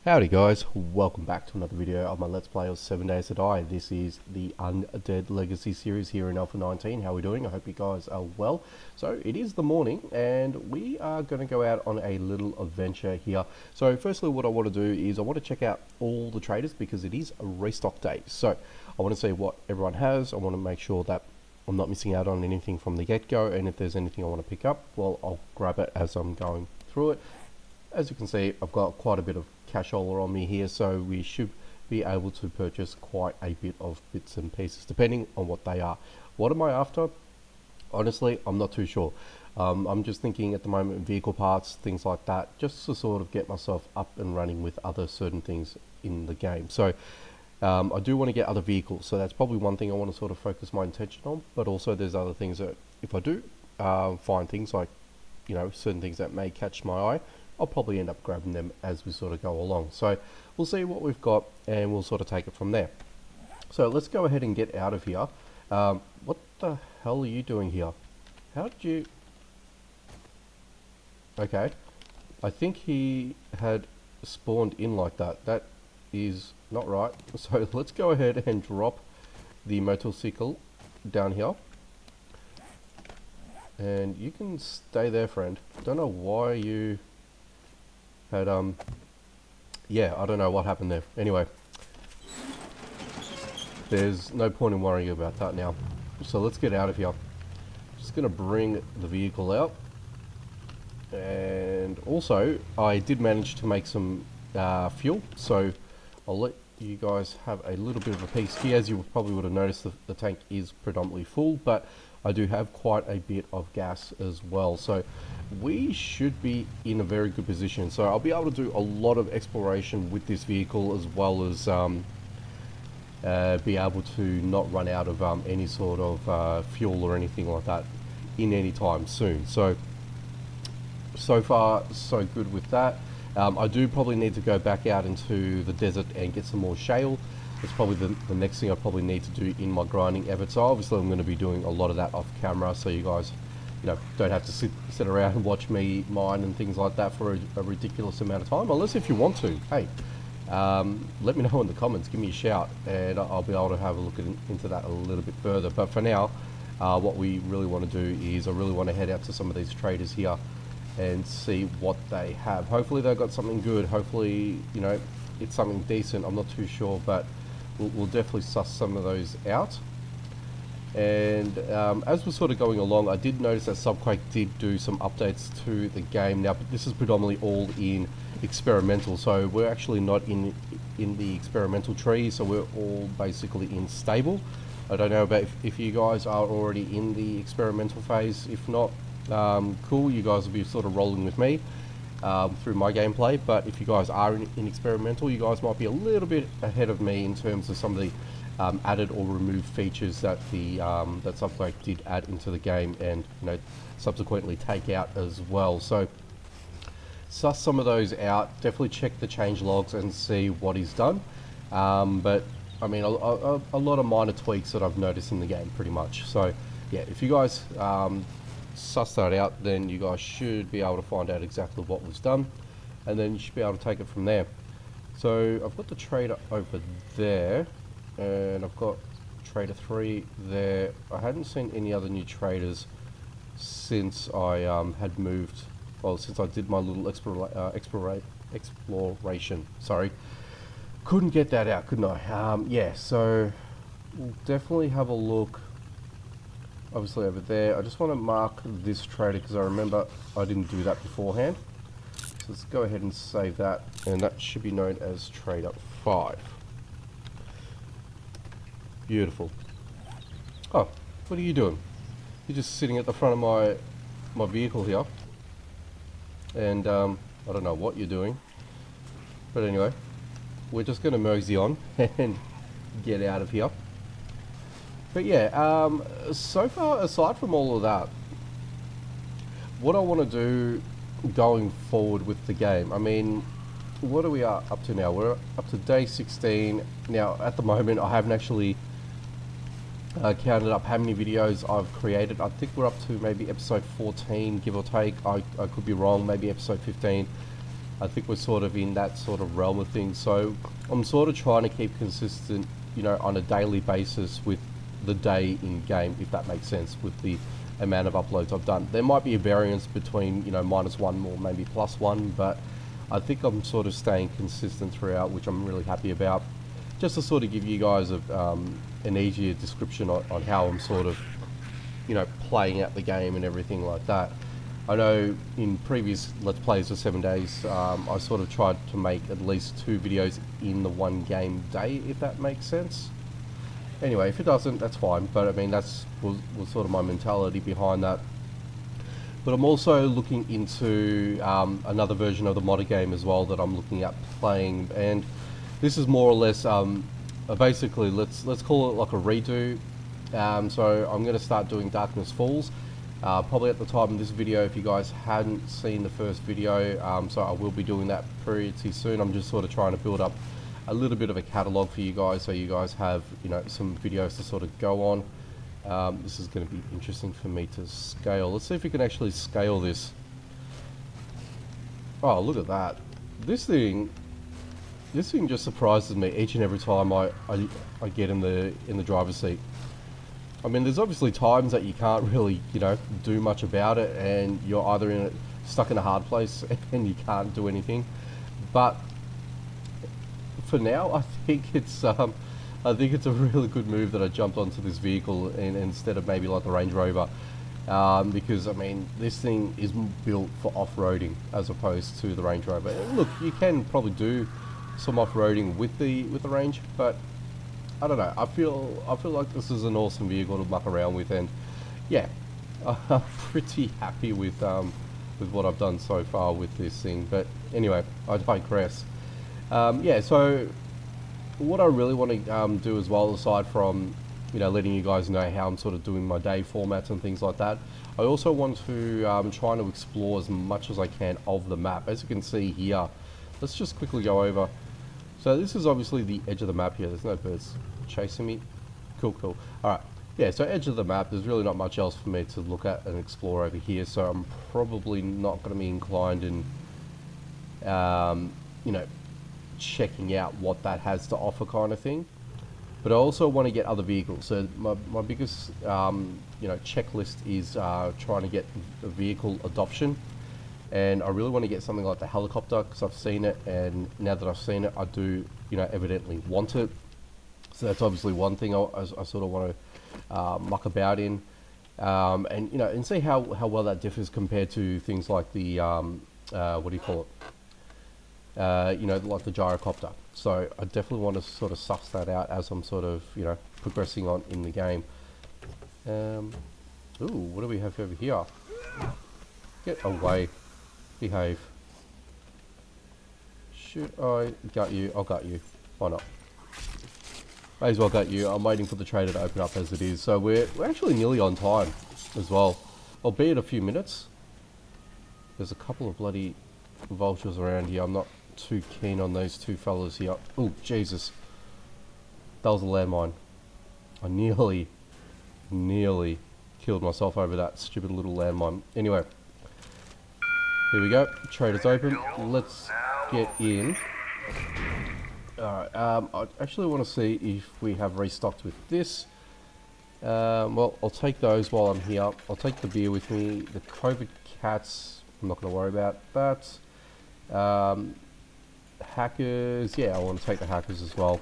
Howdy guys, welcome back to another video of my Let's Play of 7 Days to Die. This is the Undead Legacy series here in Alpha 19. How are we doing? I hope you guys are well. So it is the morning and we are going to go out on a little adventure here. So firstly what I want to do is I want to check out all the traders because it is a restock day. So I want to see what everyone has. I want to make sure that I'm not missing out on anything from the get-go, and if there's anything I want to pick up, well, I'll grab it as I'm going through it. As you can see, I've got quite a bit of cashola on me here, so we should be able to purchase quite a bit of bits and pieces depending on what they are. What am I after? Honestly, I'm not too sure. I'm just thinking at the moment vehicle parts, things like that, just to sort of get myself up and running with other certain things in the game. So I do want to get other vehicles, so that's probably one thing I want to sort of focus my attention on, but also there's other things that if I do find things like, you know, certain things that may catch my eye, I'll probably end up grabbing them as we sort of go along. So we'll see what we've got and we'll sort of take it from there. So let's go ahead and get out of here. What the hell are you doing here? How did you... Okay, I think he had spawned in like that. That is not right. So let's go ahead and drop the motorcycle down here. And you can stay there, friend. Don't know why you... had yeah, I don't know what happened there. Anyway, there's no point in worrying about that now, so let's get out of here. Just gonna bring the vehicle out, and also I did manage to make some fuel, so I'll let you guys have a little bit of a piece here. As you probably would have noticed, the tank is predominantly full, but I do have quite a bit of gas as well, so we should be in a very good position. So I'll be able to do a lot of exploration with this vehicle, as well as be able to not run out of any sort of fuel or anything like that in any time soon. So far so good with that. I do probably need to go back out into the desert and get some more shale. It's probably the next thing I probably need to do in my grinding effort. So obviously I'm going to be doing a lot of that off camera, so you guys, you know, don't have to sit around and watch me mine and things like that for a ridiculous amount of time. Unless if you want to, hey, let me know in the comments, give me a shout, and I'll be able to have a look into that a little bit further. But for now, what we really want to do is I really want to head out to some of these traders here and see what they have. Hopefully they've got something good. Hopefully, you know, it's something decent. I'm not too sure, but we'll definitely suss some of those out. And as we're sort of going along, I did notice that Subquake did do some updates to the game. Now, this is predominantly all in experimental, so we're actually not in the experimental tree, so we're all basically in stable. I don't know about if you guys are already in the experimental phase. If not, cool, you guys will be sort of rolling with me through my gameplay. But if you guys are in experimental, you guys might be a little bit ahead of me in terms of some of the added or removed features that that Subquake did add into the game, and you know, subsequently take out as well. So suss some of those out. Definitely check the change logs and see what is done. But I mean, a lot of minor tweaks that I've noticed in the game, pretty much. So yeah, if you guys suss that out, then you guys should be able to find out exactly what was done, and then you should be able to take it from there. So I've got the trader over there, and I've got trader 3 there. I hadn't seen any other new traders since I had moved, well, since I did my little exploration. Sorry, couldn't get that out, couldn't I? Yeah, so we'll definitely have a look. Obviously over there, I just want to mark this trader because I remember I didn't do that beforehand. So let's go ahead and save that, and that should be known as trader 5. Beautiful. Oh, what are you doing? You're just sitting at the front of my vehicle here, and I don't know what you're doing, but anyway, we're just going to mosey on and get out of here. But yeah, so far, aside from all of that, what I want to do going forward with the game, I mean, what are we up to now? We're up to day 16. Now, at the moment, I haven't actually counted up how many videos I've created. I think we're up to maybe episode 14, give or take. I could be wrong, maybe episode 15. I think we're sort of in that sort of realm of things. So I'm sort of trying to keep consistent, you know, on a daily basis with the day in game, if that makes sense, with the amount of uploads I've done. There might be a variance between, you know, -1 or maybe +1, but I think I'm sort of staying consistent throughout, which I'm really happy about. Just to sort of give you guys an easier description on how I'm sort of, you know, playing out the game and everything like that. I know in previous Let's Plays for 7 days, I sort of tried to make at least 2 videos in the one game day, if that makes sense. Anyway, if it doesn't, that's fine, but I mean, that's was sort of my mentality behind that. But I'm also looking into another version of the modded game as well that I'm looking at playing, and this is more or less basically, let's call it like a redo. So I'm going to start doing Darkness Falls. Probably at the time of this video, if you guys hadn't seen the first video, so I will be doing that pretty soon. I'm just sort of trying to build up a little bit of a catalog for you guys, so you guys have, you know, some videos to sort of go on. This is going to be interesting for me to scale. Let's see if we can actually scale this. Oh, look at that! This thing just surprises me each and every time I get in the driver's seat. I mean, there's obviously times that you can't really, you know, do much about it, and you're either stuck in a hard place and you can't do anything. But for now, I think it's a really good move that I jumped onto this vehicle instead of maybe like the Range Rover, because I mean, this thing is built for off-roading as opposed to the Range Rover. And look, you can probably do some off-roading with the Range, but I don't know. I feel like this is an awesome vehicle to muck around with, and yeah, I'm pretty happy with what I've done so far with this thing. But anyway, I digress. Yeah, so what I really want to do as well, aside from, you know, letting you guys know how I'm sort of doing my day formats and things like that, I also want to try to explore as much as I can of the map. As you can see here, let's just quickly go over. So this is obviously the edge of the map here. There's no birds chasing me. Cool. Alright, yeah, so edge of the map, there's really not much else for me to look at and explore over here, so I'm probably not going to be inclined in, you know, checking out what that has to offer kind of thing. But I also want to get other vehicles. So my biggest, you know, checklist is trying to get a vehicle adoption. And I really want to get something like the helicopter, because I've seen it, and now that I've seen it, I do, you know, evidently want it. So that's obviously one thing I sort of want to muck about in, and you know, and see how well that differs compared to things like the what do you call it? You know, like the gyrocopter. So I definitely want to sort of suss that out as I'm sort of, you know, progressing on in the game. Ooh, what do we have over here? Get away. Behave. Should I gut you? I'll gut you. Why not? May as well gut you. I'm waiting for the trader to open up as it is. So we're actually nearly on time as well. Albeit a few minutes. There's a couple of bloody vultures around here. I'm not too keen on those two fellas here. Oh, Jesus. That was a landmine. I nearly killed myself over that stupid little landmine. Anyway. Here we go. Trader's open. Let's get in. Alright, I actually want to see if we have restocked with this. Well, I'll take those while I'm here. I'll take the beer with me. The COVID cats, I'm not going to worry about that. Hackers, yeah, I want to take the hackers as well.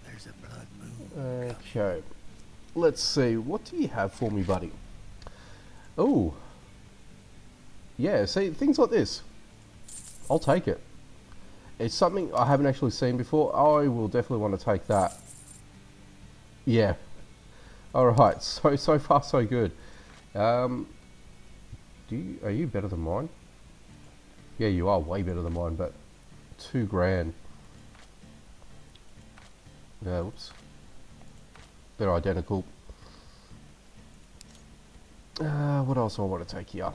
There's a blood moon. Okay. Let's see. What do you have for me, buddy? Oh. Yeah, see, things like this, I'll take it. It's something I haven't actually seen before. I will definitely want to take that. Yeah. Alright, so far so good. Are you better than mine? Yeah, you are way better than mine, but $2 grand. Whoops. They're identical. What else do I want to take here?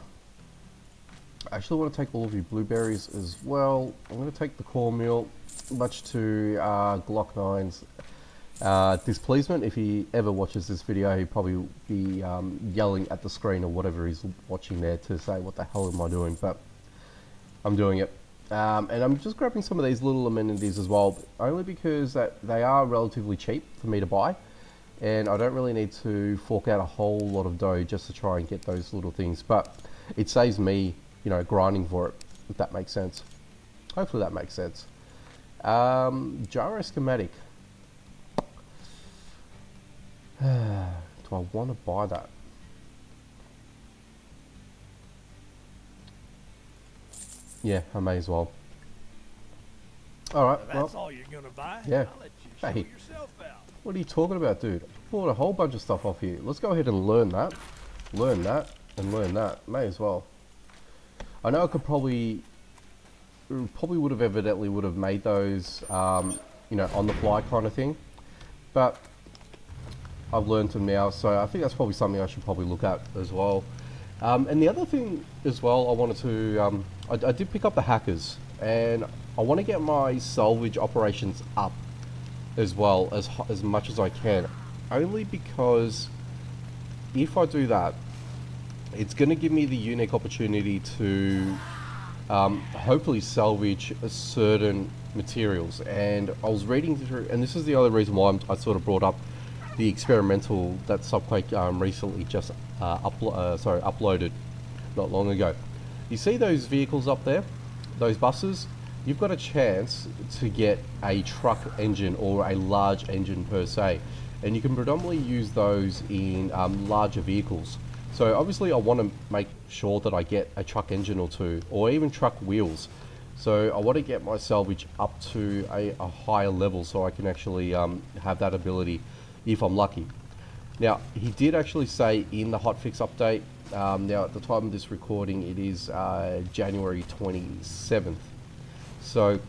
I actually want to take all of your blueberries as well. I'm going to take the cornmeal, much to Glock 9's displeasement. If he ever watches this video, he'd probably be yelling at the screen or whatever he's watching there to say, what the hell am I doing? But I'm doing it. And I'm just grabbing some of these little amenities as well, only because that they are relatively cheap for me to buy, and I don't really need to fork out a whole lot of dough just to try and get those little things. But it saves me, you know, grinding for it, if that makes sense. Hopefully that makes sense. Gyro schematic. Do I want to buy that? Yeah, I may as well. Alright, Well, that's all you're gonna buy? yeah. I'll let you show Hey. yourself out. What are you talking about, dude? I bought a whole bunch of stuff off here. Let's go ahead and learn that. Learn that, and learn that. May as well. I know I could probably would have evidently would have made those, you know, on the fly kind of thing. But I've learned them now, so I think that's probably something I should probably look at as well. And the other thing as well, I wanted to, I did pick up the hackers, and I want to get my salvage operations up as well as much as I can, only because if I do that, it's going to give me the unique opportunity to hopefully salvage certain materials. And I was reading through, and this is the other reason why I sort of brought up the experimental that Subquake recently just uploaded not long ago. You see those vehicles up there, those buses? You've got a chance to get a truck engine or a large engine per se, and you can predominantly use those in larger vehicles. So obviously I want to make sure that I get a truck engine or two, or even truck wheels. So I want to get my salvage up to a higher level so I can actually have that ability if I'm lucky. Now, he did actually say in the hotfix update, now at the time of this recording it is January 27th. So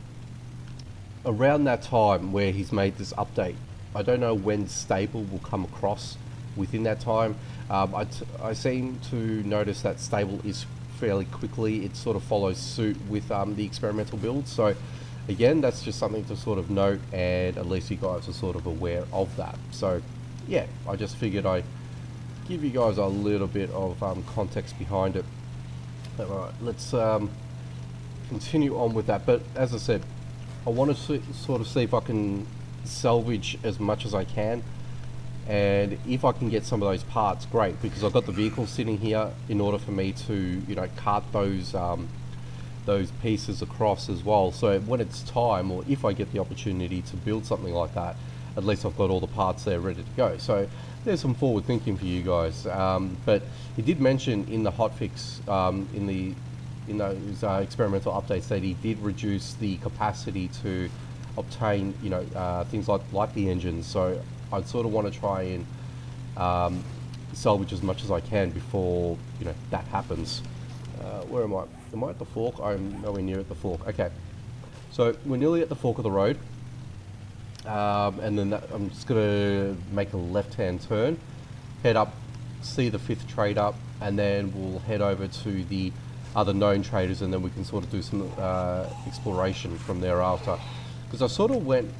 around that time where he's made this update, I don't know when stable will come across within that time. I seem to notice that stable is fairly quickly. It sort of follows suit with the experimental build. So again, that's just something to sort of note, and at least you guys are sort of aware of that. So yeah, I just figured I'd give you guys a little bit of context behind it. Alright, let's continue on with that. But as I said, I want to sort of see if I can salvage as much as I can, and if I can get some of those parts, great, because I've got the vehicle sitting here in order for me to, you know, cart those pieces across as well. So when it's time, or if I get the opportunity to build something like that, at least I've got all the parts there ready to go. So there's some forward thinking for you guys. But he did mention in the hotfix, in those experimental updates, that he did reduce the capacity to obtain, you know, things like the engines. So I'd sort of want to try and salvage as much as I can before, you know, that happens. Where am I? Am I at the fork? I'm nowhere near at the fork. Okay, so we're nearly at the fork of the road, and then I'm just gonna make a left-hand turn, head up, see the 5th trader, and then we'll head over to the other known traders, and then we can sort of do some exploration from thereafter. Because I sort of went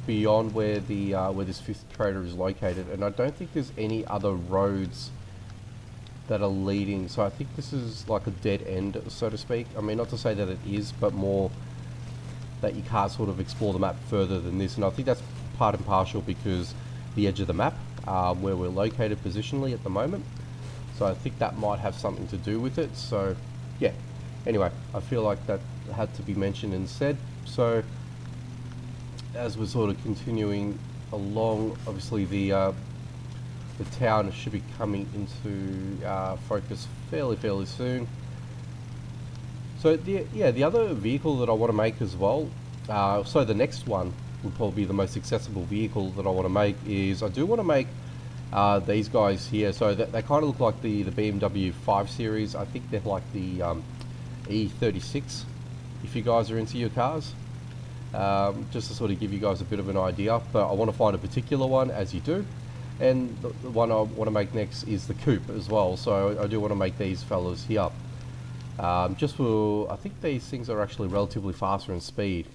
beyond where the where this 5th trader is located, and I don't think there's any other roads that are leading. So I think this is like a dead end, so to speak. I mean, not to say that it is, but more that you can't sort of explore the map further than this. And I think that's part and parcel because the edge of the map, where we're located positionally at the moment. So I think that might have something to do with it. So yeah, anyway, I feel like that had to be mentioned and said. So as we're sort of continuing along, obviously the town should be coming into focus fairly soon. So the other vehicle that I want to make as well, so the next one would probably be the most accessible vehicle that I want to make, is I do want to make these guys here. So they kind of look like the BMW 5 Series. I think they're like the E36, if you guys are into your cars. Just to sort of give you guys a bit of an idea, but I want to find a particular one, as you do. And the one I want to make next is the coupe as well. So I do want to make these fellas here. Just for, I think these things are actually relatively faster in speed.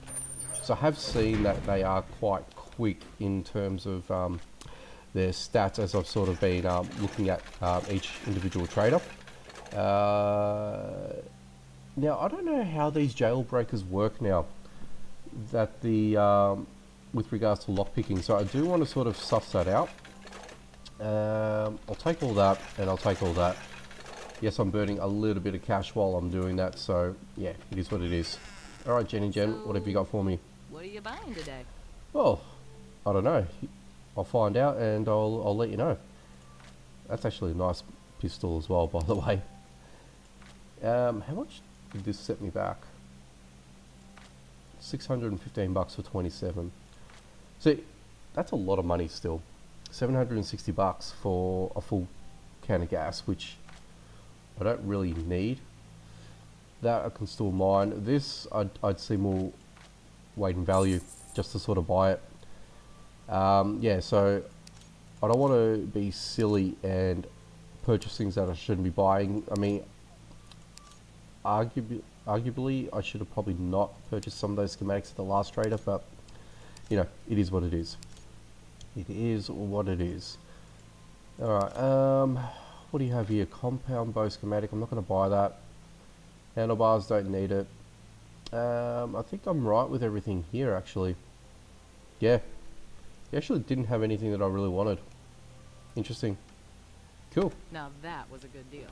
So I have seen that they are quite quick in terms of their stats, as I've sort of been looking at each individual trader. Now, I don't know how these jailbreakers work now, that the with regards to lockpicking, so I do want to sort of suss that out. I'll take all that, and I'll take all that. Yes, I'm burning a little bit of cash while I'm doing that, so yeah, it is what it is. Alright, Jenny Jen, what have you got for me? What are you buying today? Well, I don't know. I'll find out and I'll let you know. That's actually a nice pistol as well, by the way. How much did this set me back? 615 bucks for 27. See, that's a lot of money still. 760 bucks for a full can of gas, which I don't really need. That I can still mine. This I'd see more weight and value just to sort of buy it. Yeah, so I don't want to be silly and purchase things that I shouldn't be buying. I mean, arguably I should have probably not purchased some of those schematics at the last trader, but you know, it is what it is. It is what it is. Alright, what do you have here? Compound bow schematic. I'm not going to buy that. Handlebars, don't need it. I think I'm right with everything here, actually. Yeah. He actually didn't have anything that I really wanted. Interesting. Cool. Now that was a good deal.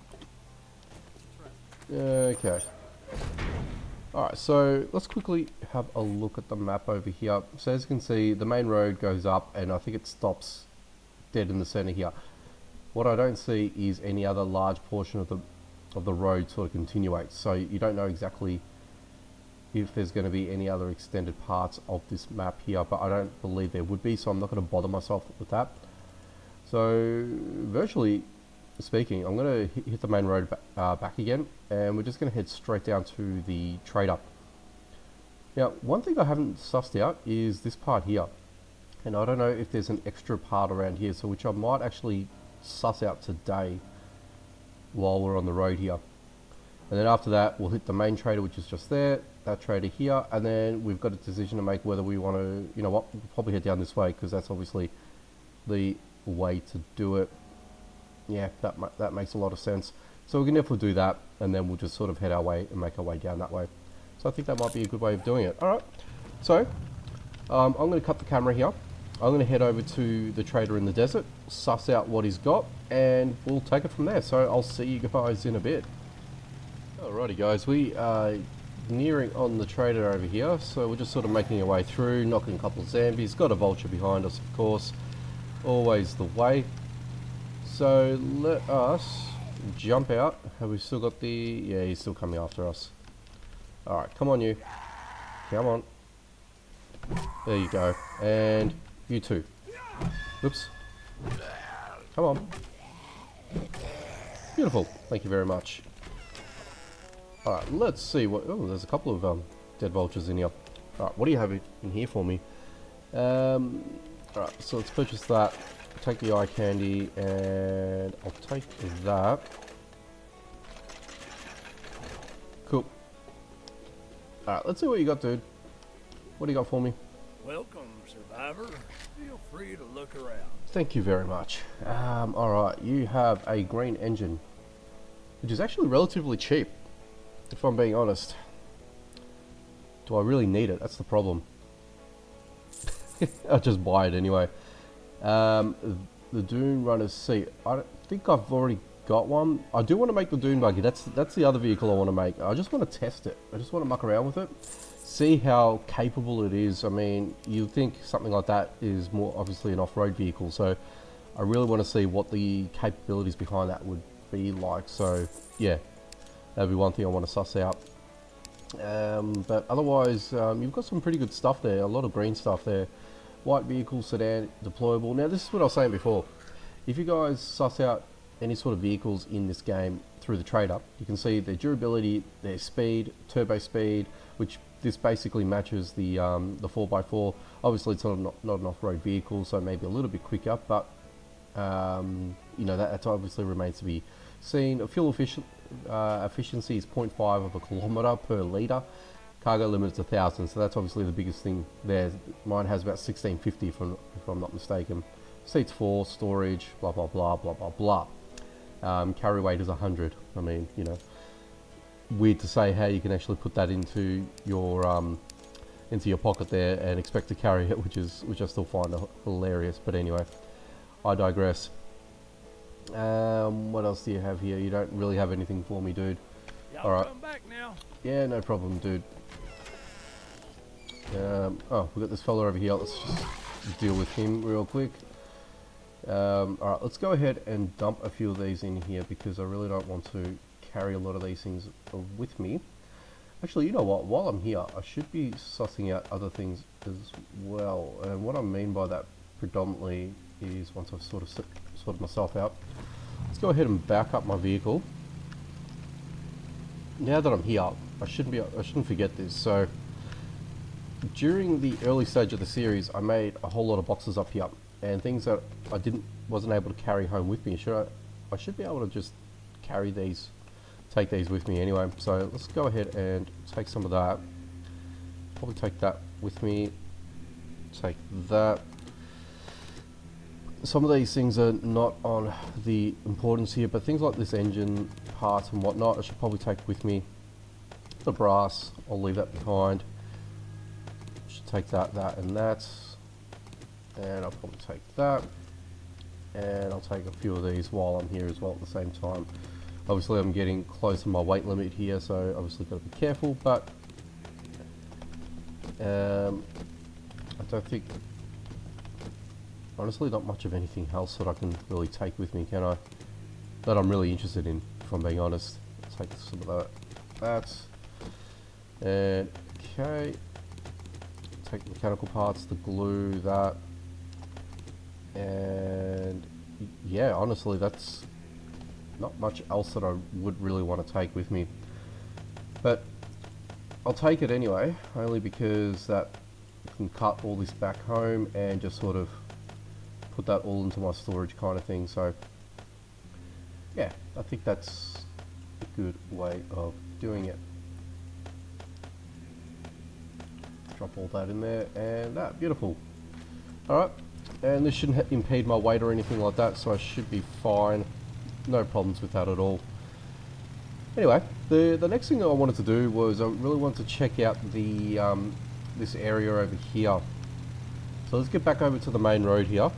Okay. Alright, so let's quickly have a look at the map over here. So as you can see, the main road goes up and I think it stops dead in the center here. What I don't see is any other large portion of the road sort of continuates. So you don't know exactly if there's going to be any other extended parts of this map here, but I don't believe there would be, so I'm not going to bother myself with that. So virtually speaking, I'm going to hit the main road back again, and we're just going to head straight down to the trader. Now, one thing I haven't sussed out is this part here, and I don't know if there's an extra part around here, so which I might actually suss out today while we're on the road here. And then after that, we'll hit the main trader, which is just there, that trader here, and then we've got a decision to make whether we want to, you know what, we'll probably head down this way because that's obviously the way to do it. Yeah, that makes a lot of sense. So we can definitely do that, and then we'll just sort of head our way and make our way down that way. So I think that might be a good way of doing it. Alright, so I'm going to cut the camera here. I'm going to head over to the trader in the desert, suss out what he's got, and we'll take it from there. So I'll see you guys in a bit. Alrighty guys, we are nearing on the trader over here, so we're just sort of making our way through, knocking a couple of zombies, got a vulture behind us of course, always the way. So let us jump out. Have we still got the, yeah, he's still coming after us. Alright, come on you, come on, there you go, and you too. Oops, come on, beautiful, thank you very much. Alright, let's see what... Oh, there's a couple of dead vultures in here. Alright, what do you have in here for me? Alright, so let's purchase that. Take the eye candy, and I'll take that. Cool. Alright, let's see what you got, dude. What do you got for me? Welcome, survivor. Feel free to look around. Thank you very much. Alright, you have a green engine, which is actually relatively cheap. If I'm being honest. Do I really need it? That's the problem. I'll just buy it anyway. The Dune Runner's seat. I don't think I've already got one. I do want to make the Dune Buggy. That's the other vehicle I want to make. I just want to test it. I just want to muck around with it. See how capable it is. I mean, you'd think something like that is more obviously an off-road vehicle. So I really want to see what the capabilities behind that would be like. So yeah. That'd be one thing I want to suss out. But otherwise, you've got some pretty good stuff there. A lot of green stuff there. White vehicle, sedan, deployable. Now, this is what I was saying before. If you guys suss out any sort of vehicles in this game through the trader, you can see their durability, their speed, turbo speed, which this basically matches the 4x4. Obviously, it's not an off-road vehicle, so maybe a little bit quicker, but you know, that obviously remains to be seen. Fuel efficiency is 0.5 of a kilometre per litre. Cargo limit is 1,000, so that's obviously the biggest thing there. Mine has about 1,650 if I'm not mistaken. Seats 4, storage, blah blah blah blah blah blah. Carry weight is 100. I mean, you know, weird to say how you can actually put that into your pocket there and expect to carry it, which I still find hilarious. But anyway, I digress. What else do you have here? You don't really have anything for me, dude. Y'all All right. come back now. Yeah, no problem, dude. Oh, we got this fella over here. Let's just deal with him real quick. Alright, let's go ahead and dump a few of these in here because I really don't want to carry a lot of these things with me. Actually, you know what? While I'm here, I should be sussing out other things as well. And what I mean by that predominantly is once I've sort of sorted myself out, let's go ahead and back up my vehicle. Now that I'm here, I shouldn't forget this. So during the early stage of the series, I made a whole lot of boxes up here and things that I wasn't able to carry home with me. I should be able to just carry these, take these with me anyway. So let's go ahead and take some of that. Probably take that with me. Take that. Some of these things are not on the importance here, but things like this engine parts and whatnot, I should probably take with me. The brass, I'll leave that behind. Should take that, and that. And I'll probably take that. And I'll take a few of these while I'm here as well at the same time. Obviously I'm getting close to my weight limit here, so obviously got to be careful, but I don't think, honestly, not much of anything else that I can really take with me, can I? That I'm really interested in, if I'm being honest. Take some of that. And okay. Take the mechanical parts, the glue, that. And yeah, honestly, that's not much else that I would really want to take with me. But I'll take it anyway, only because that I can cut all this back home and just sort of put that all into my storage kind of thing. So yeah, I think that's a good way of doing it. Drop all that in there, and that, beautiful. Alright, and this shouldn't impede my weight or anything like that, so I should be fine. No problems with that at all. Anyway, the next thing that I wanted to do was I really wanted to check out the this area over here. So let's get back over to the main road here.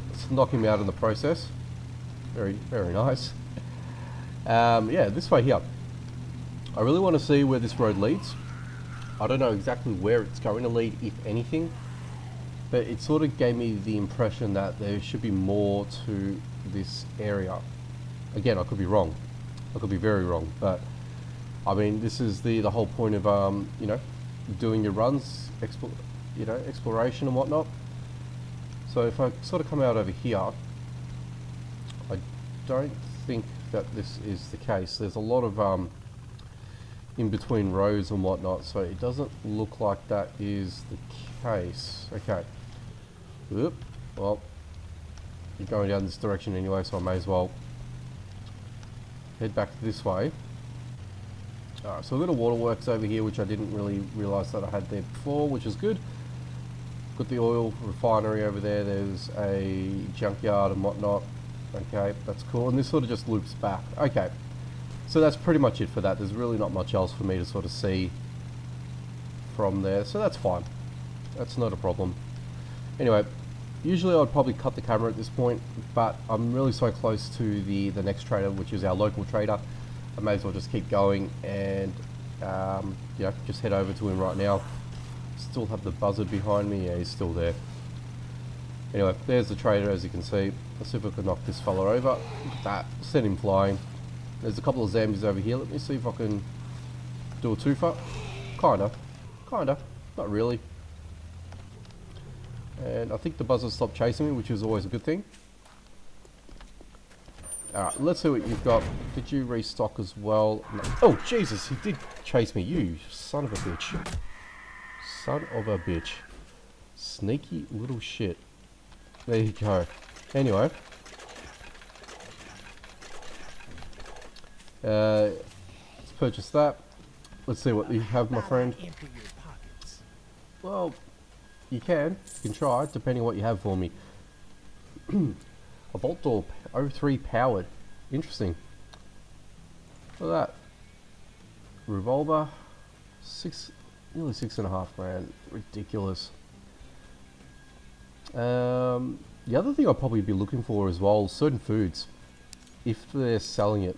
Let's knock him out in the process. Very, very nice. Yeah, this way here. I really want to see where this road leads. I don't know exactly where it's going to lead, if anything, but it sort of gave me the impression that there should be more to this area. Again, I could be wrong. I could be very wrong, but I mean, this is the whole point of you know, doing your runs, exploration and whatnot. So if I sort of come out over here, I don't think that this is the case. There's a lot of in between roads and whatnot, so it doesn't look like that is the case. Okay. Oop. Well, you're going down this direction anyway, so I may as well head back this way. Alright, so we've got a waterworks over here, which I didn't really realise that I had there before, which is good. Got the oil refinery over there, there's a junkyard and whatnot. Okay, that's cool, and this sort of just loops back. Okay, so that's pretty much it for that. There's really not much else for me to sort of see from there, so that's fine. That's not a problem. Anyway, usually I'd probably cut the camera at this point, but I'm really so close to the next trader, which is our local trader. I may as well just keep going and you know, just head over to him right now. Still have the buzzard behind me. Yeah, he's still there. Anyway, there's the trader, as you can see. Let's see if I can knock this fella over. Look at that, send him flying. There's a couple of zombies over here. Let me see if I can do a twofer. Kinda, not really. And I think the buzzard stopped chasing me, which is always a good thing. Alright, let's see what you've got. Did you restock as well? No. Oh, Jesus, he did chase me. You son of a bitch. Son of a bitch. Sneaky little shit. There you go. Anyway. Let's purchase that. Let's see what you have, my friend. Well, you can try, depending on what you have for me. A bolt door 03 powered. Interesting. Look at that. revolver, nearly 6.5 grand. Ridiculous. The other thing I'll probably be looking for as well, certain foods, if they're selling it,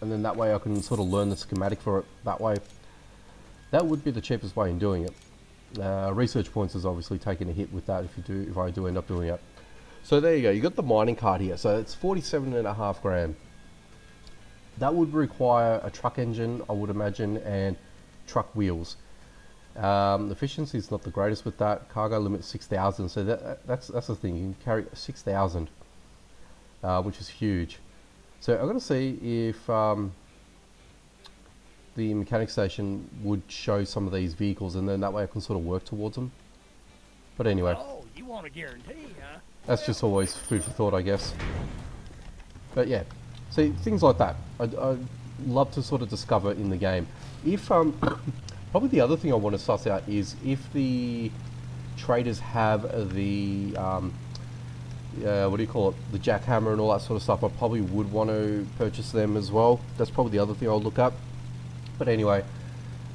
and then that way I can sort of learn the schematic for it that way. That would be the cheapest way in doing it. Research points is obviously taking a hit with that if I do end up doing it. So there you go, you got the mining card here. So it's 47.5 grand. That would require a truck engine, I would imagine, and truck wheels. The efficiency is not the greatest with that. Cargo limit 6,000, so that's the thing. You can carry 6,000, which is huge. So I'm going to see if the mechanic station would show some of these vehicles, and then that way I can sort of work towards them. But anyway, Oh, you want a guarantee, huh? that's just always food for thought, I guess. But yeah, see, things like that I'd love to sort of discover in the game. If probably the other thing I want to suss out is if the traders have the what do you call it, the jackhammer and all that sort of stuff. I probably would want to purchase them as well. That's probably the other thing I'll look up. But anyway,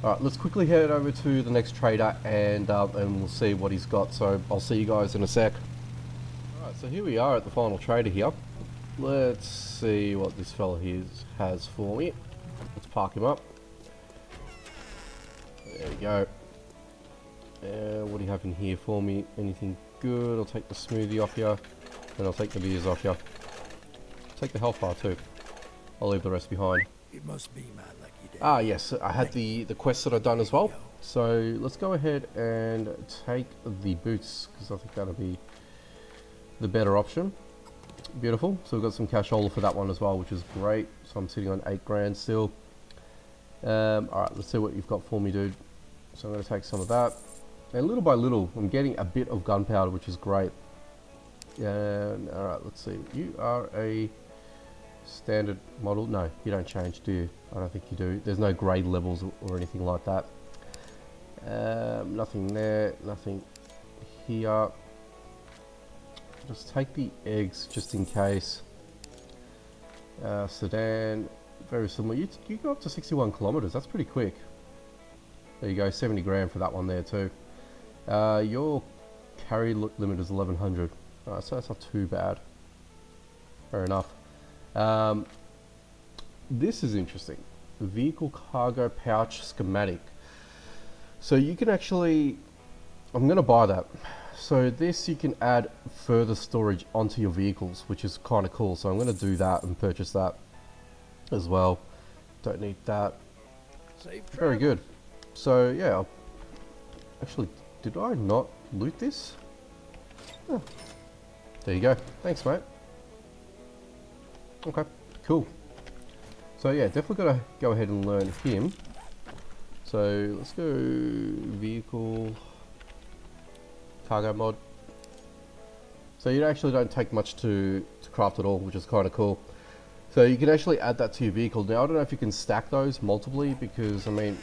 alright, let's quickly head over to the next trader and we'll see what he's got. So I'll see you guys in a sec. Alright, so here we are at the final trader here. Let's see what this fella here has for me. Let's park him up. There we go. What do you have in here for me? Anything good? I'll take the smoothie off you. And I'll take the beers off you. Take the health bar too. I'll leave the rest behind. It must be my lucky day. Ah yes, I had the quest that I've done as well. So let's go ahead and take the boots, because I think that'll be the better option. Beautiful. So we've got some cashola for that one as well, which is great. So I'm sitting on 8 grand still. Alright, let's see what you've got for me, dude. So I'm going to take some of that. And little by little, I'm getting a bit of gunpowder, which is great. And alright, let's see. You are a standard model. No, you don't change, do you? I don't think you do. There's no grade levels or anything like that. Nothing there, nothing here. Just take the eggs just in case. Sedan, very similar. You go up to 61 kilometers. That's pretty quick. There you go, 70 grand for that one there too. Your carry limit is 1100. So that's not too bad. Fair enough. This is interesting. Vehicle cargo pouch schematic. So you can actually, I'm going to buy that. So this, you can add further storage onto your vehicles, which is kind of cool. So I'm going to do that and purchase that as well. Don't need that. Very good. So yeah, actually, did I not loot this? Oh. There you go. Thanks, mate. Okay, cool. So yeah, definitely got to go ahead and learn him. So let's go vehicle cargo mod. So you actually don't take much to craft at all, which is kind of cool. So you can actually add that to your vehicle. Now I don't know if you can stack those multiply, because I mean,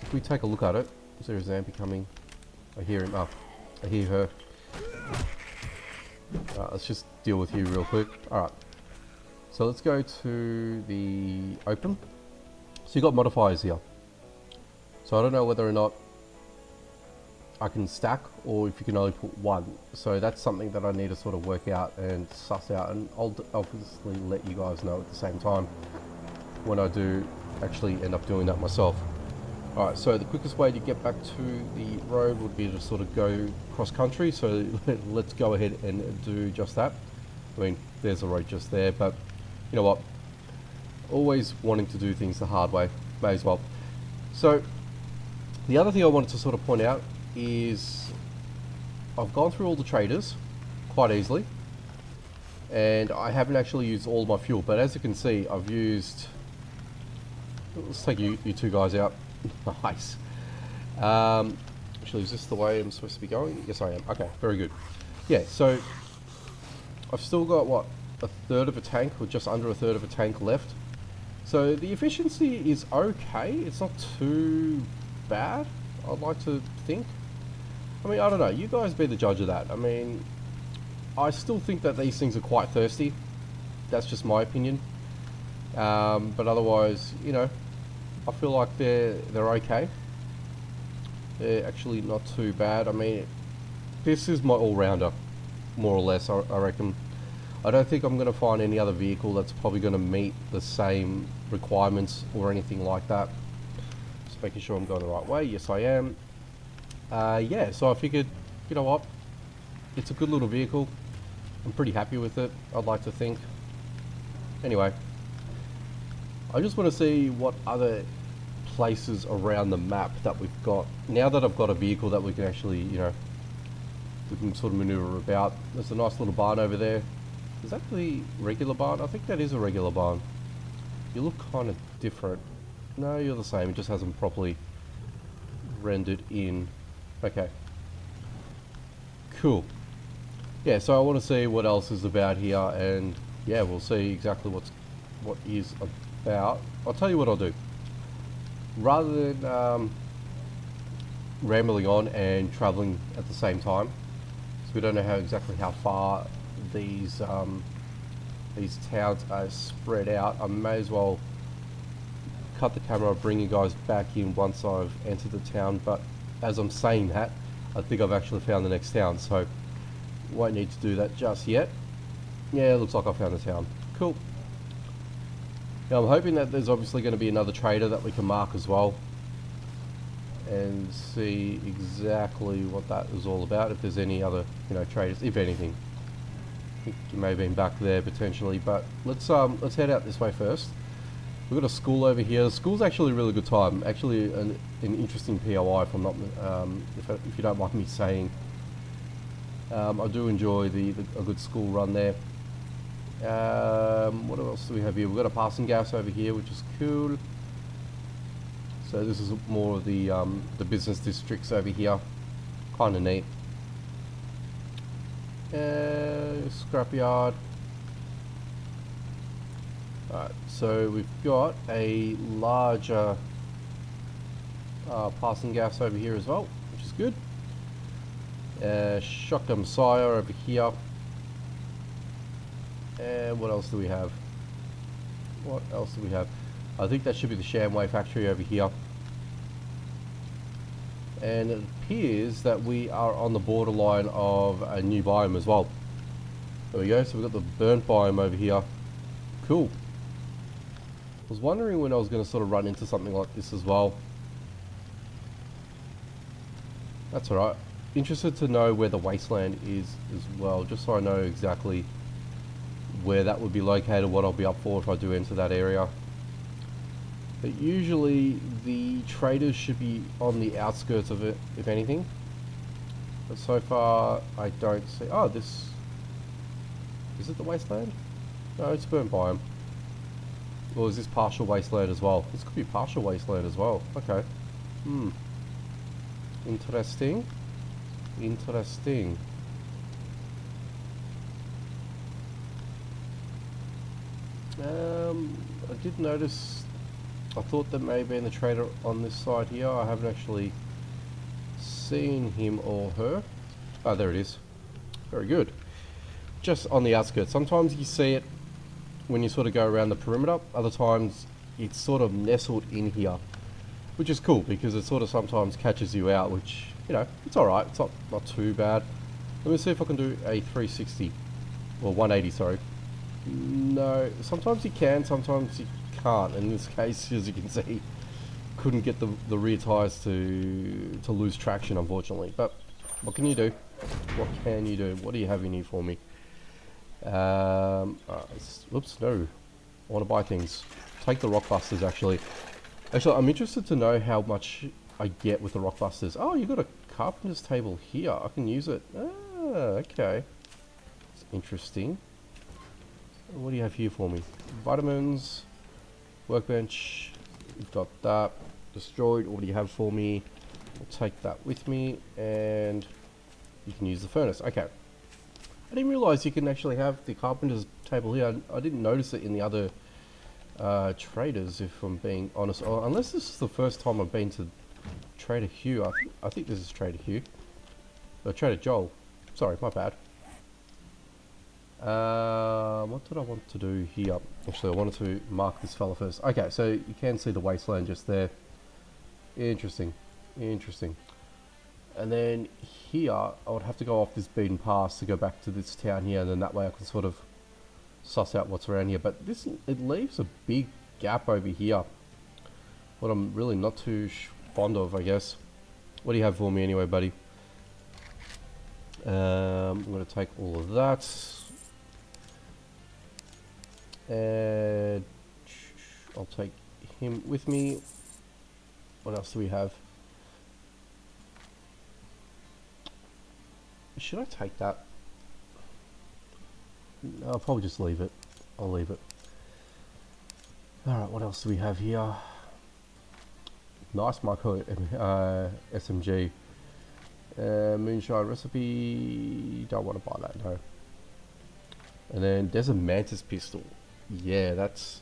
if we take a look at it, is there a Zampi coming? I hear him. Oh, I hear her. Let's just deal with you real quick. Alright, so let's go to the open. So you got modifiers here. So I don't know whether or not I can stack, or if you can only put one. So that's something that I need to sort of work out and suss out, and I'll obviously let you guys know at the same time when I do actually end up doing that myself. Alright, so the quickest way to get back to the road would be to sort of go cross country, so let's go ahead and do just that. I mean, there's a road just there, but you know what? Always wanting to do things the hard way, may as well. So, the other thing I wanted to sort of point out is I've gone through all the traders quite easily, and I haven't actually used all my fuel, but as you can see, I've used, let's take you two guys out. Nice. Actually, is this the way I'm supposed to be going? Yes, I am. Okay, very good. Yeah, so I've still got, what, a third of a tank, or just under a third of a tank left. So the efficiency is okay. It's not too bad, I'd like to think. I mean, I don't know. You guys be the judge of that. I mean, I still think that these things are quite thirsty. That's just my opinion. But otherwise, you know, I feel like they're okay. They're actually not too bad. I mean, this is my all-rounder, more or less, I reckon. I don't think I'm going to find any other vehicle that's probably going to meet the same requirements or anything like that. Just making sure I'm going the right way. Yes, I am. Yeah, so I figured, you know what? It's a good little vehicle. I'm pretty happy with it, I'd like to think. Anyway, I just want to see what other places around the map that we've got. Now that I've got a vehicle that we can actually, you know, we can sort of maneuver about. There's a nice little barn over there. Is that the regular barn? I think that is a regular barn. You look kind of different. No, you're the same. It just hasn't properly rendered in. Okay. Cool. Yeah, so I want to see what else is about here, and yeah, we'll see exactly what is about. I'll tell you what I'll do. Rather than rambling on and traveling at the same time, because we don't know exactly how far these towns are spread out, I may as well cut the camera, bring you guys back in once I've entered the town. But as I'm saying that, I think I've actually found the next town, so won't need to do that just yet. Yeah, it looks like I found the town. Cool. Now I'm hoping that there's obviously going to be another trader that we can mark as well, and see exactly what that is all about. If there's any other, you know, traders, if anything. I think you may have been back there potentially, but let's head out this way first. We've got a school over here. The school's actually a really good time. Actually, an interesting POI, if I'm not, if you don't mind me saying. I do enjoy a good school run there. What else do we have here? We've got a passing gas over here, which is cool. So this is more of the business districts over here. Kind of neat. Scrapyard. Alright, so we've got a larger passing gas over here as well, which is good. Shotgun Messiah over here. And what else do we have? What else do we have? I think that should be the Shamway factory over here. And it appears that we are on the borderline of a new biome as well. There we go, so we've got the burnt biome over here. Cool. I was wondering when I was going to sort of run into something like this as well. That's alright. Interested to know where the wasteland is as well, just so I know exactly where that would be located, what I'll be up for if I do enter that area. But usually the traders should be on the outskirts of it, if anything. But so far I don't see. Oh, this is it, the wasteland? No, it's burnt biome. Or is this partial wasteland as well? This could be partial wasteland as well. Okay. Interesting. Interesting. I did notice, I thought there may have been the trader on this side here. I haven't actually seen him or her. Oh, there it is. Very good. Just on the outskirts. Sometimes you see it when you sort of go around the perimeter. Other times it's sort of nestled in here, which is cool because it sort of sometimes catches you out, which, you know, it's alright. It's not too bad. Let me see if I can do a 360. Well, 180, sorry. No, sometimes you can, sometimes you can't. In this case, as you can see, couldn't get the rear tyres to lose traction, unfortunately. But what can you do? What can you do? What do you have in here for me? Oops, no. I want to buy things. Take the rock busters, actually. Actually, I'm interested to know how much I get with the rock busters. Oh, you've got a carpenter's table here. I can use it. Ah, okay. It's interesting. What do you have here for me? Vitamins, workbench. We've got that. Destroyed. What do you have for me? I'll take that with me, and you can use the furnace. Okay. I didn't realise you can actually have the carpenter's table here. I didn't notice it in the other traders, if I'm being honest. Or unless this is the first time I've been to Trader Hugh. I think this is Trader Hugh. Or Trader Joel. Sorry, my bad. What did I want to do here? Actually, I wanted to mark this fella first. Okay, so you can see the wasteland just there. Interesting, interesting. And then here, I would have to go off this beaten path to go back to this town here, and then that way I can sort of suss out what's around here. But this, it leaves a big gap over here. What I'm really not too fond of, I guess. What do you have for me anyway, buddy? I'm going to take all of that. And I'll take him with me. What else do we have? Should I take that? No, I'll probably just leave it. I'll leave it. Alright, what else do we have here? Nice micro SMG. Moonshine recipe. Don't want to buy that, no. And then there's a mantis pistol. Yeah, that's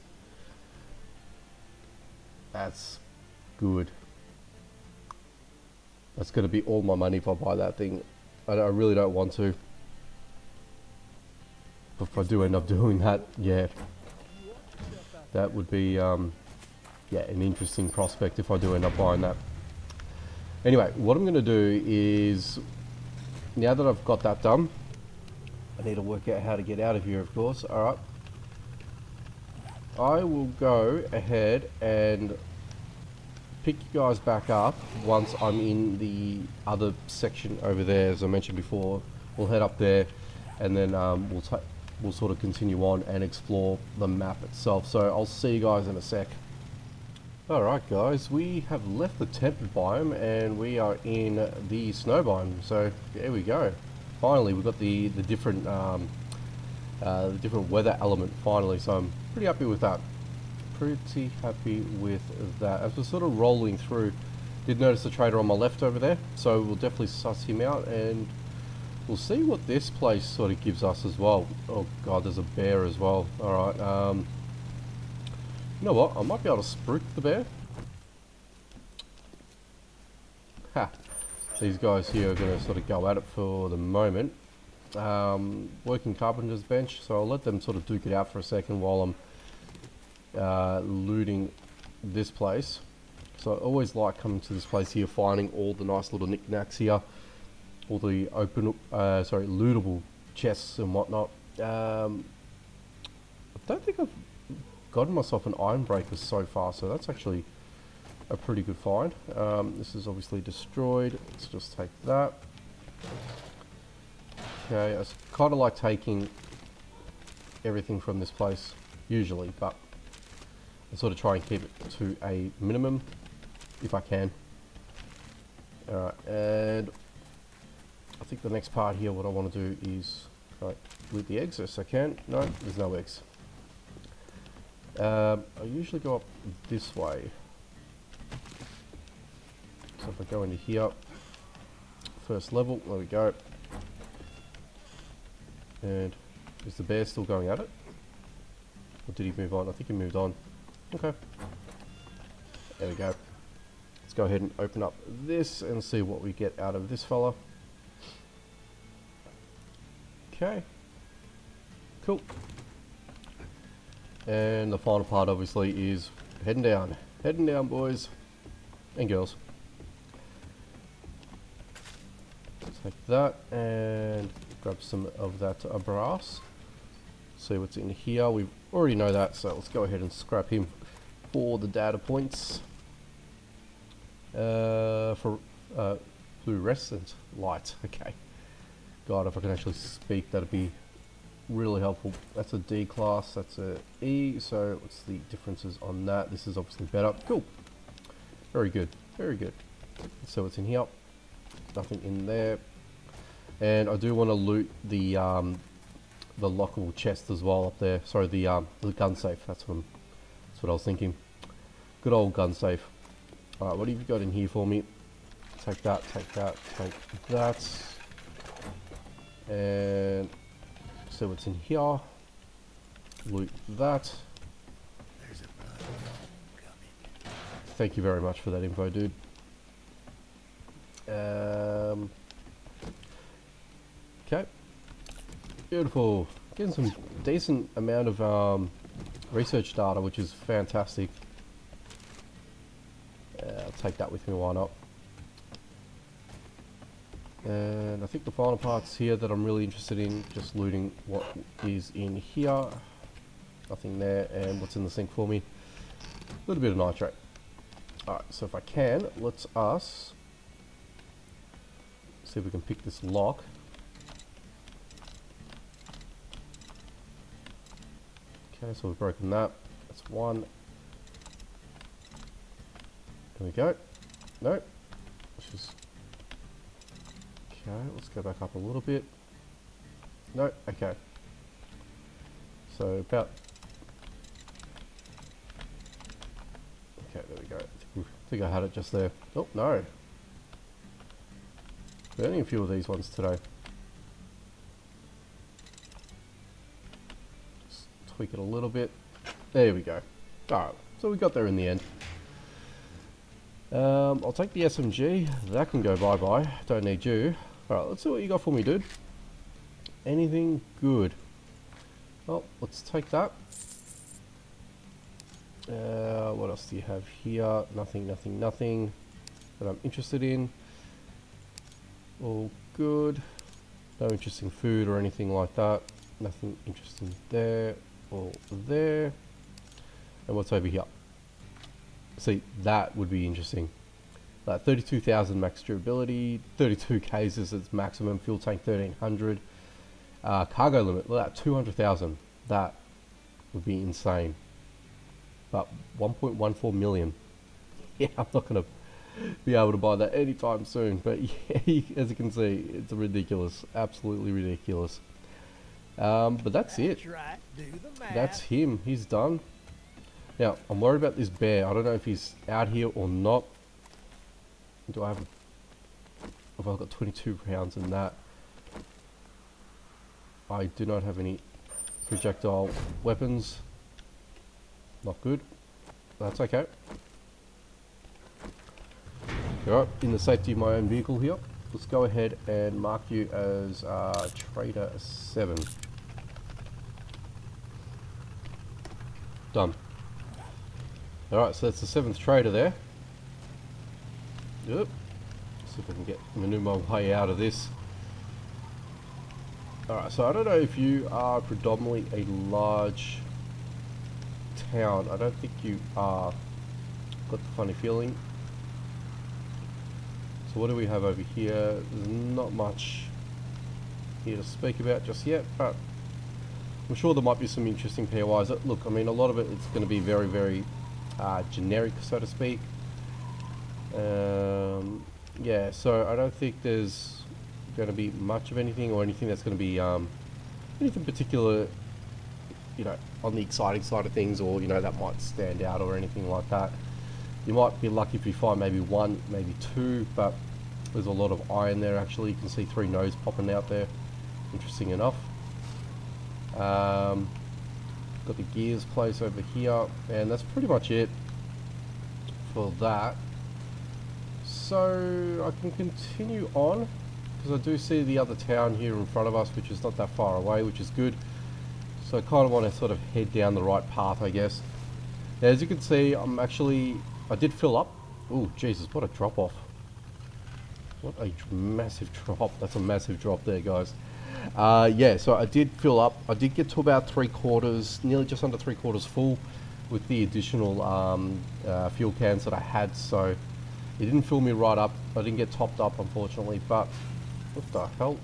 good. That's going to be all my money if I buy that thing. I really don't want to. But if I do end up doing that, yeah, that would be yeah, an interesting prospect if I do end up buying that. Anyway, what I'm going to do is, now that I've got that done, I need to work out how to get out of here, of course. Alright. I will go ahead and pick you guys back up once I'm in the other section over there. As I mentioned before, we'll head up there, and then we'll sort of continue on and explore the map itself. So I'll see you guys in a sec. Alright guys, we have left the temperate biome and we are in the snow biome. So there we go. Finally, we've got the different weather element finally. So I'm pretty happy with that. Pretty happy with that. As we're sort of rolling through, did notice the trader on my left over there. So we'll definitely suss him out and we'll see what this place sort of gives us as well. Oh god, there's a bear as well. Alright, you know what? I might be able to spruik the bear. Ha! These guys here are going to sort of go at it for the moment. Working carpenter's bench, so I'll let them sort of duke it out for a second while I'm looting this place. So I always like coming to this place here, finding all the nice little knickknacks here, all the lootable chests and whatnot. I don't think I've gotten myself an iron breaker so far, so that's actually a pretty good find. This is obviously destroyed. Let's just take that. Okay, I kind of like taking everything from this place usually, but I sort of try and keep it to a minimum if I can. Alright, and I think the next part here, what I want to do is loot the eggs as I can. No, there's no eggs. I usually go up this way. So if I go into here, first level, there we go. And is the bear still going at it? Or did he move on? I think he moved on. Okay. There we go. Let's go ahead and open up this and see what we get out of this fella. Okay. Cool. And the final part obviously is heading down. Heading down, boys and girls. Take that and grab some of that brass. See what's in here. We already know that, so let's go ahead and scrap him for the data points. For fluorescent light. Okay. God, if I can actually speak, that'd be really helpful. That's a D class, that's a E, so what's the differences on that? This is obviously better. Cool. Very good, very good. So what's in here? Nothing in there. And I do want to loot the lockable chest as well up there. Sorry, the gun safe. That's what I was thinking. Good old gun safe. Alright, what have you got in here for me? Take that, take that, take that. And so what's in here? Loot that. Thank you very much for that info, dude. Okay. Beautiful. Getting some decent amount of research data, which is fantastic. I'll take that with me, why not? And I think the final parts here that I'm really interested in, just looting what is in here. Nothing there, and what's in the sink for me? A little bit of nitrate. Alright, so if I can, let's us see if we can pick this lock. Okay, so we've broken that. That's one. There we go. No. Let's just... Okay, let's go back up a little bit. No, okay. So about... Okay, there we go. I think I had it just there. Oh, no. Burning a few of these ones today. Just tweak it a little bit. There we go. Alright, so we got there in the end. I'll take the SMG. That can go bye-bye. Don't need you. Alright, let's see what you got for me, dude. Anything good? Well, let's take that. What else do you have here? Nothing, nothing, nothing that I'm interested in. All good. No interesting food or anything like that. Nothing interesting there. All there. And what's over here? See, that would be interesting. 32,000 max durability, 32 Ks is its maximum, fuel tank 1300. Cargo limit, look at that, 200,000. That would be insane. But 1.14 million. Yeah, I'm not going to be able to buy that anytime soon. But yeah, as you can see, it's ridiculous. Absolutely ridiculous. But that's it. Right. Do the math. That's him. He's done. Now, I'm worried about this bear. I don't know if he's out here or not. Do I have... Have I got 22 rounds in that? I do not have any projectile weapons. Not good. That's okay. Alright, in the safety of my own vehicle here, let's go ahead and mark you as Trader 7. Done. Alright, so that's the 7th trader there. Yep. See if I can maneuver my way out of this. Alright, so I don't know if you are predominantly a large town. I don't think you are. Got the funny feeling. So what do we have over here? There's not much here to speak about just yet, but I'm sure there might be some interesting POIs. Look, I mean, a lot of it it's going to be very, very generic, so to speak. Yeah, so I don't think there's going to be much of anything or anything that's going to be anything particular, you know, on the exciting side of things, or you know, that might stand out or anything like that. You might be lucky if you find maybe one, maybe two, but there's a lot of iron there. Actually, you can see 3 nodes popping out there. Interesting enough. Got the gears place over here, and that's pretty much it for that. So I can continue on, because I do see the other town here in front of us, which is not that far away, which is good. So I kind of want to sort of head down the right path, I guess. Now, as you can see, I did fill up. Oh, Jesus, what a drop off. What a massive drop. That's a massive drop there, guys. Yeah, so I did fill up. I did get to about 3/4, nearly just under 3/4 full with the additional fuel cans that I had. So it didn't fill me right up. I didn't get topped up, unfortunately. But what the hell?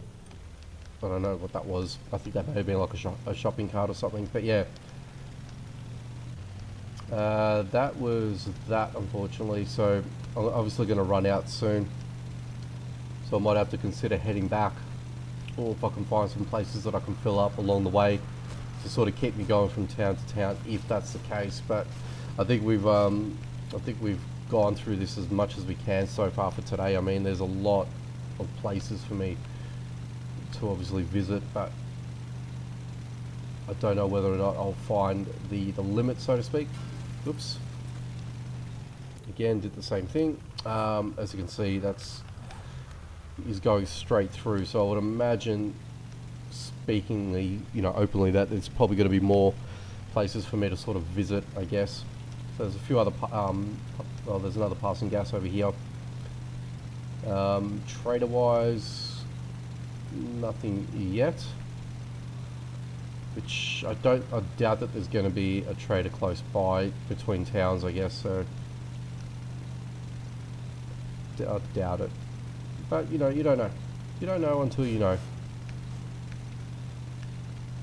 I don't know what that was. I think that may have been like a shopping cart or something. But yeah. That was that, unfortunately. So I'm obviously going to run out soon. So I might have to consider heading back, or if I can find some places that I can fill up along the way to sort of keep me going from town to town, if that's the case. But I think we've gone through this as much as we can so far for today. I mean, there's a lot of places for me to obviously visit, but I don't know whether or not I'll find the limit, so to speak. Oops. Again, did the same thing. As you can see, is going straight through. So I would imagine speakingly, you know, openly, that there's probably going to be more places for me to sort of visit, I guess. So there's a few other, well, there's another passing gas over here. Trader-wise, nothing yet. Which I doubt that there's going to be a trader close by between towns, I guess. So I doubt it. But you know, you don't know. You don't know until you know.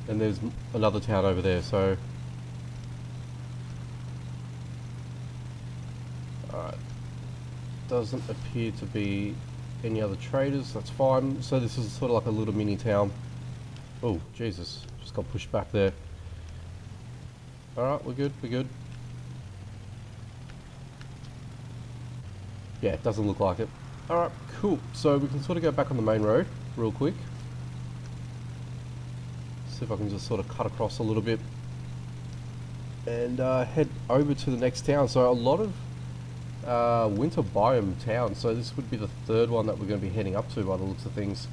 And there's another town over there, so alright. Doesn't appear to be any other traders, that's fine. So this is sort of like a little mini town. Oh, Jesus, just got pushed back there. Alright, we're good, we're good. Yeah, it doesn't look like it. Alright, cool. So we can sort of go back on the main road real quick. See if I can just sort of cut across a little bit. And head over to the next town. So a lot of winter biome towns. So this would be the third one that we're going to be heading up to by the looks of things.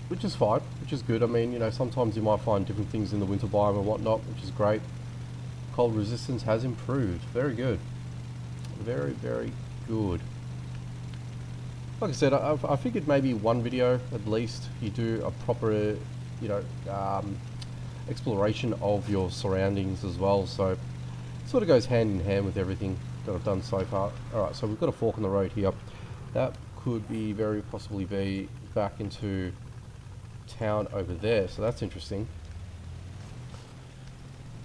Which is fine, which is good. I mean, you know, sometimes you might find different things in the winter biome and whatnot, which is great. Cold resistance has improved. Very good. Very, very good. Like I said, I figured maybe one video at least you do a proper, you know, exploration of your surroundings as well. So it sort of goes hand in hand with everything that I've done so far. Alright, so we've got a fork in the road here. That could be very possibly be back into town over there, so that's interesting.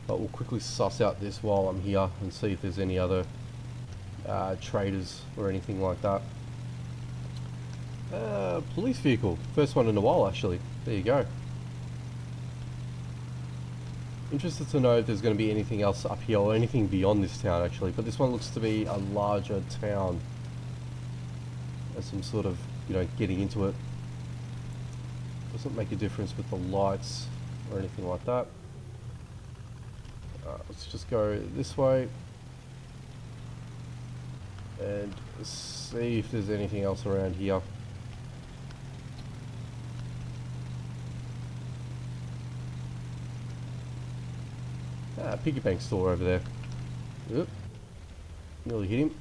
But we'll quickly suss out this while I'm here and see if there's any other traders or anything like that. Police vehicle, first one in a while actually. There you go. Interested to know if there's going to be anything else up here or anything beyond this town actually, but this one looks to be a larger town. There's some sort of, you know, getting into it. Doesn't make a difference with the lights or anything like that. Let's just go this way and see if there's anything else around here. Piggy bank store over there. Oop. Nearly hit him.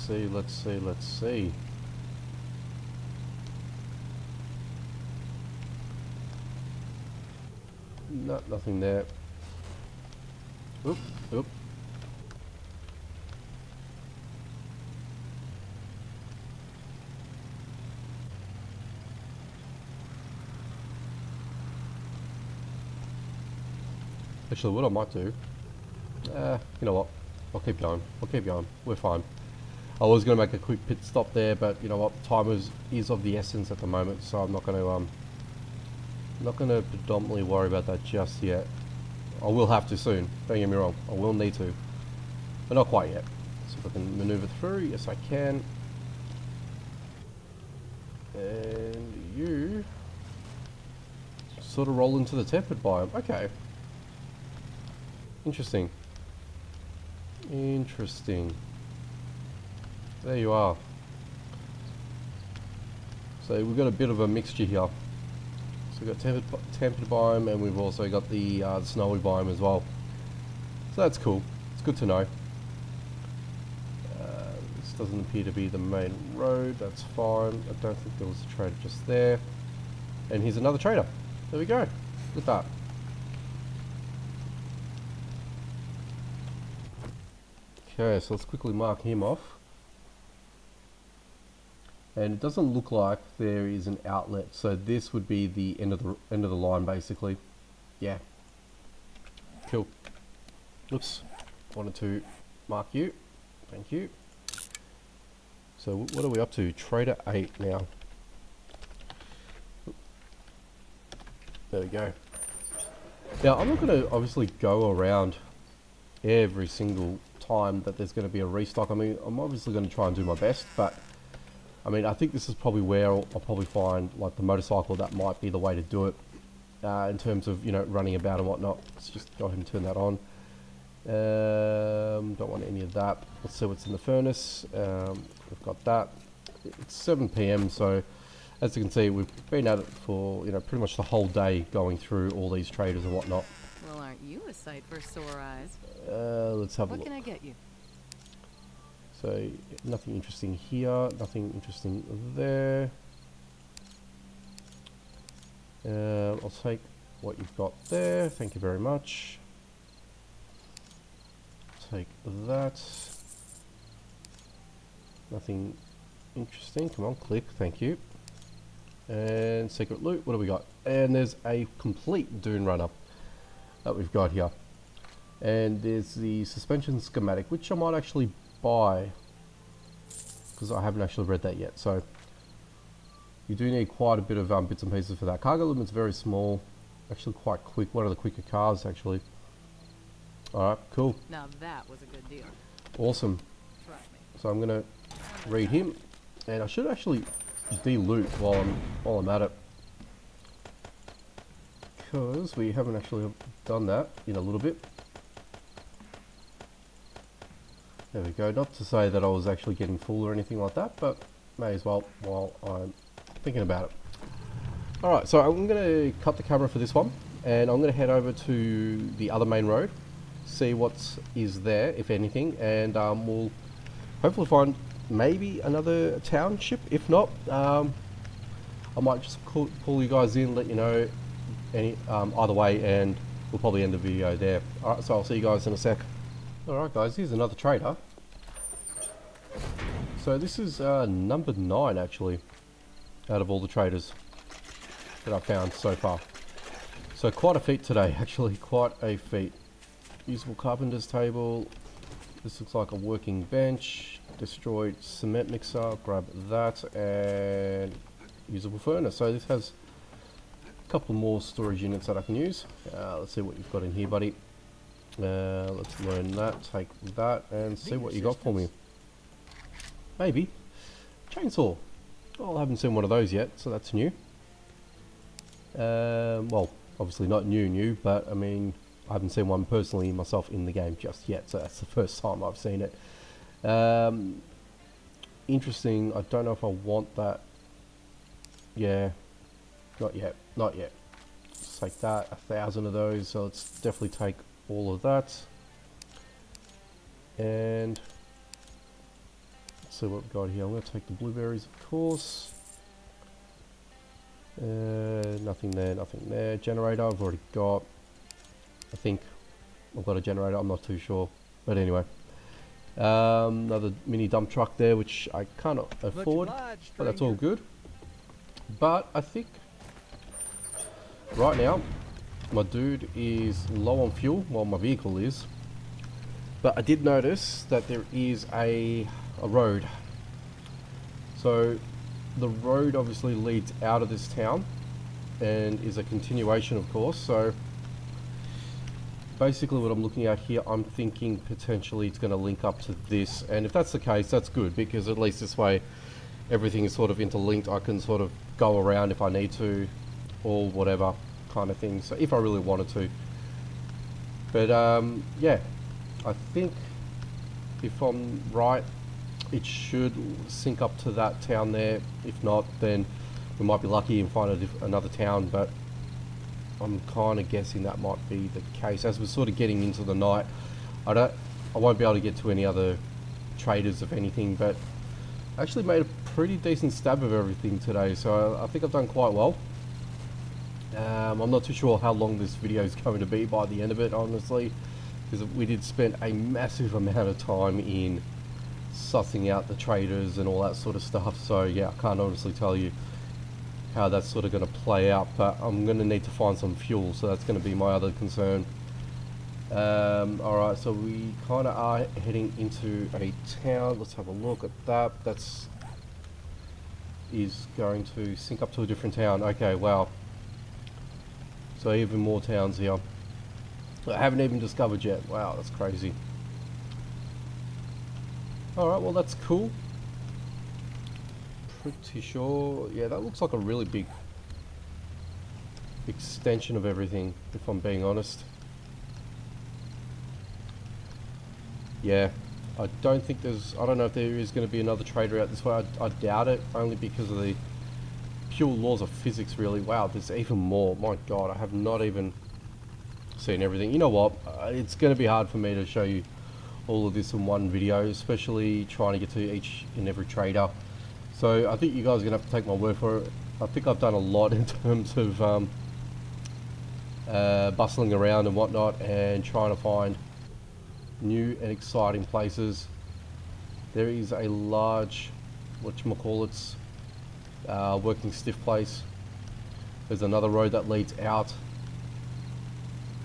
Let's see. Nothing there. Oop. Actually, what I might do, you know what, I'll keep going, we're fine. I was going to make a quick pit stop there, but you know what, time is of the essence at the moment, so I'm not going to predominantly worry about that just yet. I will have to soon, don't get me wrong, I will need to, but not quite yet. So if I can maneuver through, yes I can. And you sort of roll into the tempered biome, okay. Interesting. There you are. So we've got a bit of a mixture here. So we've got tempered biome, and we've also got the snowy biome as well. So that's cool. It's good to know. This doesn't appear to be the main road. That's fine. I don't think there was a trader just there. And here's another trader. There we go. Look at that. Okay, so let's quickly mark him off. And it doesn't look like there is an outlet, so this would be the end of the line basically. Yeah. Cool. Oops. Wanted to mark you. Thank you. So what are we up to? Trader 8 now. There we go. Now I'm not going to obviously go around every single time that there's going to be a restock. I mean, I'm obviously going to try and do my best, but I mean, I think this is probably where I'll probably find like the motorcycle. That might be the way to do it in terms of, you know, running about and whatnot. Let's just go ahead and turn that on. Don't want any of that. Let's see what's in the furnace. We've got that. It's 7 p.m. so as you can see, we've been at it for pretty much the whole day, going through all these traders and whatnot. Well, aren't you a sight for sore eyes? Let's have a What look. can I get you? So nothing interesting here, nothing interesting there. I'll take what you've got there. Thank you very much. Take that. Nothing interesting. Come on, click. Thank you. And secret loot. What do we got? And there's a complete Dune runner that we've got here. And there's the suspension schematic, which I might actually buy because I haven't actually read that yet. So you do need quite a bit of bits and pieces for that. Cargo limit's very small, actually quite quick. One of the quicker cars, actually. Alright, cool. Now that was a good deal. Awesome. Trust me. So I'm going to read him. And I should actually de-loot while I'm at it. Because we haven't actually done that in a little bit. There we go. Not to say that I was actually getting full or anything like that, but may as well while I'm thinking about it. Alright, so I'm going to cut the camera for this one, and I'm going to head over to the other main road, see what is there, if anything, and we'll hopefully find maybe another township. If not, I might just pull you guys in, let you know either way, and we'll probably end the video there. Alright, so I'll see you guys in a sec. Alright guys, here's another trader. So this is number 9 actually, out of all the traders that I've found so far. So quite a feat today, actually, quite a feat. Usable carpenter's table. This looks like a working bench. Destroyed cement mixer, grab that, and usable furnace. So this has a couple more storage units that I can use. Let's see what you've got in here, buddy. Let's learn that, take that, and see what you got for me. Maybe chainsaw. Well, I haven't seen one of those yet, so that's new. Well, obviously not new, but I mean, I haven't seen one personally myself in the game just yet, so that's the first time I've seen it. Interesting. I don't know if I want that. Yeah, not yet. Let's take that, 1,000 of those, so let's definitely take all of that. And let's see what we've got here. I'm going to take the blueberries, of course. Nothing there. Generator I've already got. I think I've got a generator, I'm not too sure, but anyway. Another mini dump truck there, which I can't afford, but that's all good. But I think right now my dude is low on fuel. Well, my vehicle is, but I did notice that there is a road. So the road obviously leads out of this town and is a continuation, of course. So basically what I'm looking at here, I'm thinking potentially it's going to link up to this, and if that's the case, that's good, because at least this way everything is sort of interlinked. I can sort of go around if I need to, or whatever kind of thing, so if I really wanted to. But yeah, I think if I'm right, it should sync up to that town there. If not, then we might be lucky and find another town, but I'm kind of guessing that might be the case. As we're sort of getting into the night, I won't be able to get to any other traders of anything, but I actually made a pretty decent stab of everything today, so I think I've done quite well. I'm not too sure how long this video is going to be by the end of it, honestly, because we did spend a massive amount of time in sussing out the traders and all that sort of stuff. So yeah, I can't honestly tell you how that's sort of going to play out, but I'm going to need to find some fuel, so that's going to be my other concern. Alright, so we kind of are heading into a town. Let's have a look at that. That's is going to sync up to a different town. Okay, wow. So even more towns here I haven't even discovered yet. Wow, that's crazy. Alright, well that's cool. Pretty sure, yeah, that looks like a really big extension of everything, if I'm being honest. yeah, I don't think there's, I don't know if there is going to be another trader out this way. I doubt it, only because of the pure laws of physics, really. Wow, there's even more. My god, I have not even seen everything. You know what, it's going to be hard for me to show you all of this in one video, especially trying to get to each and every trader. So I think you guys are going to have to take my word for it. I think I've done a lot in terms of bustling around and whatnot and trying to find new and exciting places. There is a large, whatchamacallits, working stiff place. There's another road that leads out.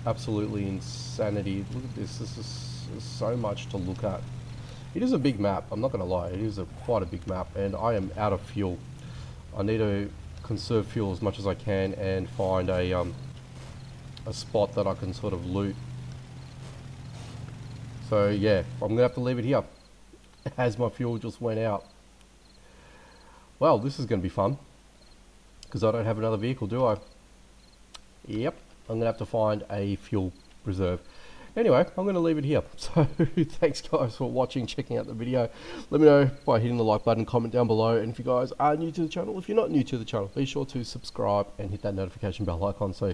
Absolutely insanity. Look at this. This is so much to look at. It is a big map, I'm not going to lie. It is quite a big map, and I am out of fuel. I need to conserve fuel as much as I can and find a spot that I can sort of loot. So yeah, I'm going to have to leave it here as my fuel just went out. Well, this is going to be fun because I don't have another vehicle, do I? Yep, I'm going to have to find a fuel reserve. Anyway, I'm going to leave it here. So thanks guys for watching, checking out the video. Let me know by hitting the like button, comment down below, and if you guys are new to the channel, if you're not new to the channel, be sure to subscribe and hit that notification bell icon so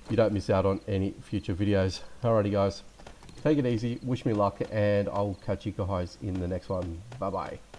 you don't miss out on any future videos. Alrighty guys, take it easy, wish me luck, and I'll catch you guys in the next one. Bye bye.